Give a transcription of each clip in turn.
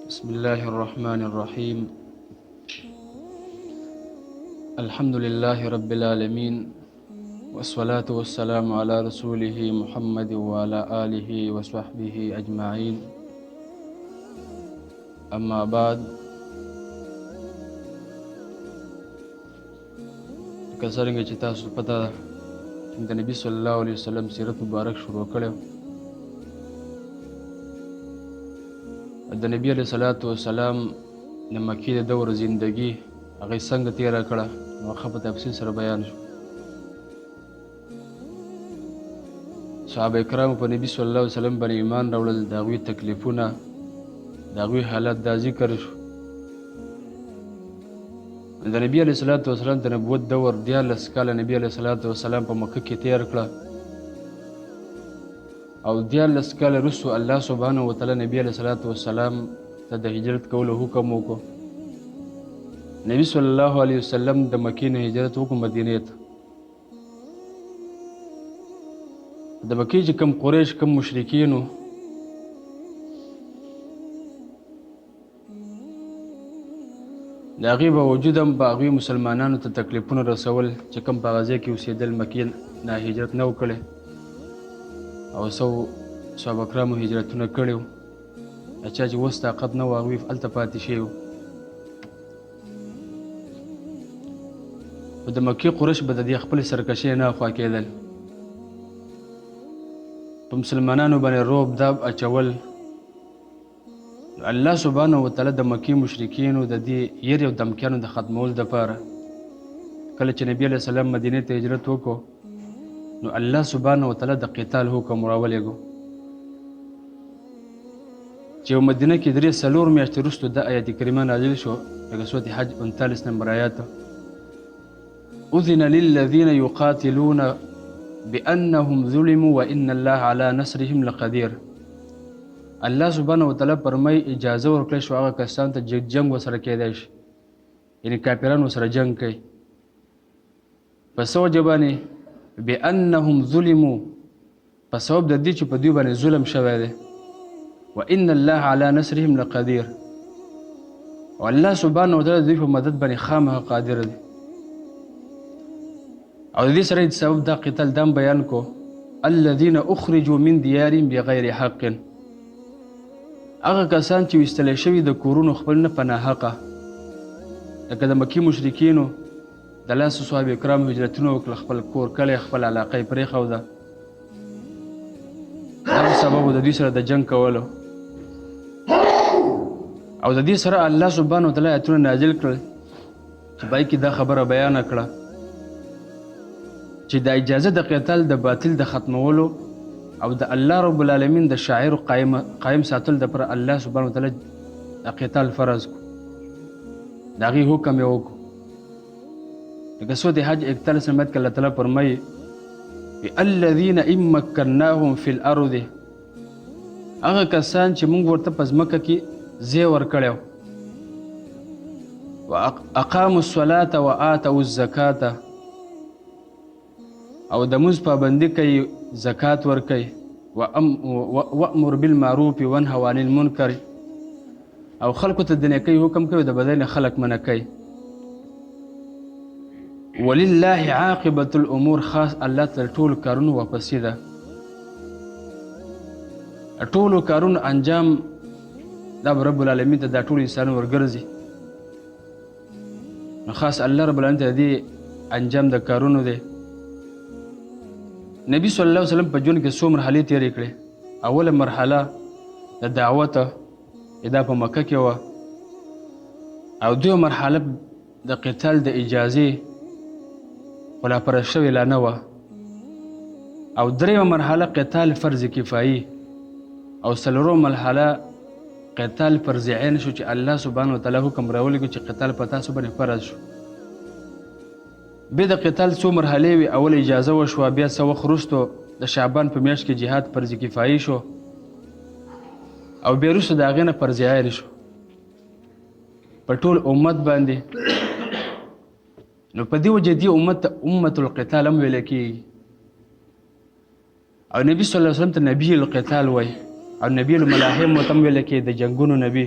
بسم الله الرحمن الرحيم. الحمد لله رب العالمين، والصلاة والسلام على رسوله محمد وعلى آله وصحبه أجمعين. أما بعد، کسرنګ چې تاسو پته ده د نبی صلی الله علیه وسلم سیرت مبارک شروع کړو. د نبی علیه الصلاۃ والسلام د مکی د دور زندگی هغه څنګه تیره کړه نو هغه په تفصیل سره بیان شو. صحابه کرام په نبی صلی الله علیه وسلم باندې ایمان راوړل، د هغوی تکلیفونه، د هغوی حالت دا ذکر شو. د نبی علیه الصلاۃ والسلام د نبوت دور 14 کاله نبی علیه الصلاۃ والسلام په مکه کې تیر کړه، او 14 کاله وروسته الله سبحانه وتعالی نبی علیه الصلاۃ والسلام ته د هجرت کولو حکم وکړو. نبی صلی الله علیه وسلم د مکې نه هجرت وکړو مدینې ته. د مکې چې کم قریش، کم مشرکین وو، د هغې باوجود هم په هغوی مسلمانانو ته تکلیفونه رسول چې کم په هغه ځای کې اوسېدل، مکې نه هجرت نه و کړی، او صحابه کرامو هجرتونه کړي وو. چا چې وس طاقت نه و هغوی هلته پاتې شوي وو. خو د مکې قریش به د دې خپلې سرکشۍ نه خوا کېدل، په مسلمانانو باندې رعب داب اچول. الله سبحانه وتعالی د مکې مشرکینو د دې یرې او دمکیانو د ختمولو دپاره کله چې نبی علیه السلام مدینې ته هجرت وکړو، نو الله سبحانه وتعالی د قتال حکم راولېږو چې یو مدینه کې 3 میاشتې وروسته د آیت کریمه نازل شو، لکه سورت حج 39 نمبر آیات: اذن للذین یقاتلون بأنهم ظلموا وإن الله على نصرهم لقدیر. الله سبحانه وتعالی فرمای اجازه ورکړی شو هغه کسانو ته جنگ ورسره کېدای شي، یعنې کافران ورسره جنگ کوي. په څه وجه باندې؟ بأنهم ظلموا، په سبب د دې چې په دوی باندې ظلم شوی دی. وإن الله على نصرهم لقدیر، او الله سبحانه وتعالی د دوی په مدد باندې خامخا قادر دی. او د دې سره د سبب دا قتال دام بیان کو: الذين اخرجوا من ديارهم بغیر حق، هغه کسان چې ویستلی شوي د کورونو خپل نه په ناحقه، لکه د مکې مشرکینو د لاسو صحابه کرامو هجرتونه وکړل، خپل کور کلی، خپل علاقه یې پرېښوده. دا سبب د دوی سره د جنګ کولو. او د دې سره الله سبحانه وتعالی آیتونه نازل کړل چې پای کې دا خبره بیانه کړه چې د اجازه د قتال د باطل د ختمولو او د الله رب العالمین د شاعر قائم ساتل دپاره الله سبحانه وتعالی د قتال فرض کو، د هغې حکم یې وکړو. لکه سورت حج 41 نمبر کې الله تعالی فرمایي: الذین ان مکناهم فی الارض، هغه کسان چې موږ ورته په ځمکه کې ځای ورکړی و، واقاموا الصلاة وآتوا الزکاة، او د مونځ پابندي کوي، زکات ورکوي، وأمر بالمعروف وانهوا عن المنکر، او خلکو ته د نیکۍ حکم کوي، د بدۍ نه خلک منع کوي. ولله عاقبة الامور، خاص الله ته ټولو کارونو واپسې ده، ټولو کارونو انجام دا به رب العالمین ته دا ټول انسان ورګرځي. نو خاص الله رب العالمین ته دې انجام د کارونو دی. نبی صلی الله علیه وسلم په ژوند کې څو مرحلې تېرې کړې. اوله مرحله د دعوت دا په مکه کې وه، او دویمه مرحله د قتال د اجازې خو لا فرض شوې لا نه وه، او دریمه مرحله قتال فرض کفایي، او څلورمه مرحله قتال فرض عین شو چې الله سبحانه وتعالی حکم راولېږه چې قتال په تاسو باندې فرض شو. بیا د قتال څو مرحلې وي. اول اجازه وشوه، بیا څه وخت وروسته د شعبان په میاشت کې جهاد فرض کفایي شو، او بیا وروسته د هغې نه فرض عین شو په ټول امت باندې. نو په دې وجه دې امت ته امت القتال هم ویلی کېږي، او نبی صلی الله علیه وسلم ته نبی القتال وایي، او نبی الملاحم ورته هم ویلی کېږي، د جنګونو نبی.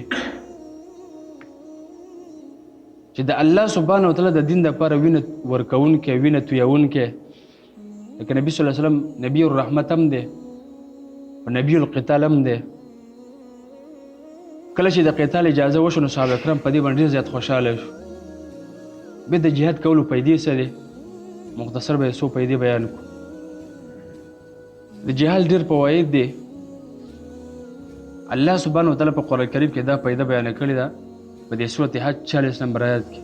چې د الله سبحانه وتعالی د دین لپاره وینه ورکوونکی وینه تویونکی لکه نبی صلی الله علیه وسلم نبی الرحمت هم دی او نبی القتال هم دی. کله چې د قتال اجازه وشو نو صحابه کرام په دې باندې ډېر زیات خوشحاله شو. بیا د جهاد کولو پیدې څه دی؟ مختصر به یې څو پیدې بیان کړو. د جهاد ډېر فواید دی. الله سبحانه وتعالی په قرآن کریم کې دا پیدا بیان کړې ده په دې سورة حج 40 نمبر آیات کې.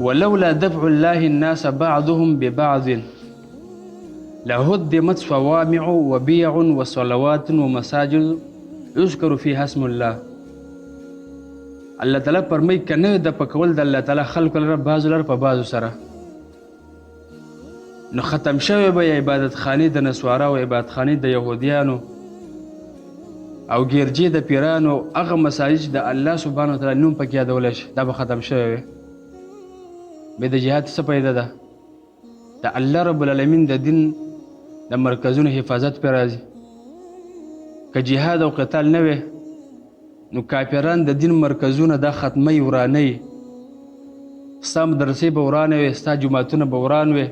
ولولا دفع الله الناس بعضهم ببعض لهدمت صوامع وبيع وصلوات ومساجد يذكر فيها اسم الله. الله تعالی فرمایي که نه د پکول د الله تعالی خلکو لره بعضو لره په بعضو سره نو ختم شوی به عبادت خانې د نسوارا او عبادت خانې د یهودیانو او ګرجې د پیرانو هغه مساجد د الله سبحانه وتعالی نوم پکې یادولی شي دا به ختم شوی وي. بیا د جهاد څه پیدا ده؟ د الله رب العالمین د دین د مرکزونو حفاظت پرې راځي. که جهاد او قتال نه وي نو کافران د دین مرکزونه دا ختموي ورانوي. ستا مدرسې به ورانې وي، ستا جوماتونه به وران وي،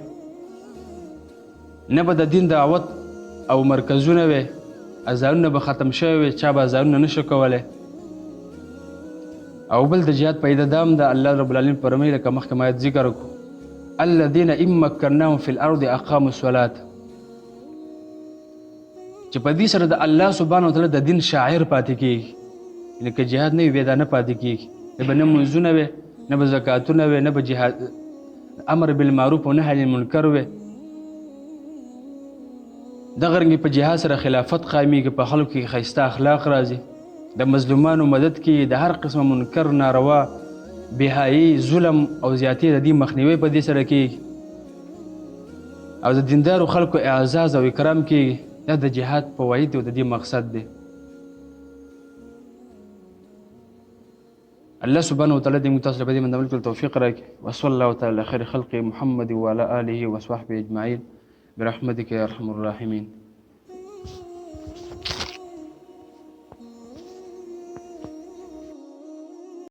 نه به د دین دعوت او مرکزونه وي، اذانونه به ختم شوی وي، چا به اذانونه نشو کولی. او بل د جهاد پیدا دام د الله رب العالمین فرمایي لکه مخکې ما ذکر وکړو الذین ان مکناهم فی الارض اقاموا الصلاة چې په دې سره د الله سبحانه وتعالی د دین شاعر پاتې کېږي. یعنې که جهاد نه وي بیا دا نه پاتې کېږي. نه به نه منځونه وي، نه به زکاتونه وي، نه به جهاد امر بالمعروف او نهی عن المنکر وي. دغه رنګې په جهاد سره خلافت قایمیږي، په خلکو کې ښایسته اخلاق راځي، د مظلومانو مدد کې، د هر قسمه منکر ناروا بهایي ظلم او زیاتې د دې مخنیوی په دې سره کېږي او د دیندارو خلکو اعزاز او اکرام کېږي. دا د جهاد فواید او د دې مقصد دی. الله سبحانه وتعالی دې موږ تاسو ته په دې باندې عمل کولو توفیق راکړي. وصلی الله تعالی علی خیر خلق محمد وعلى آله وصحبه اجمعین برحمتک یا ارحم الراحمین.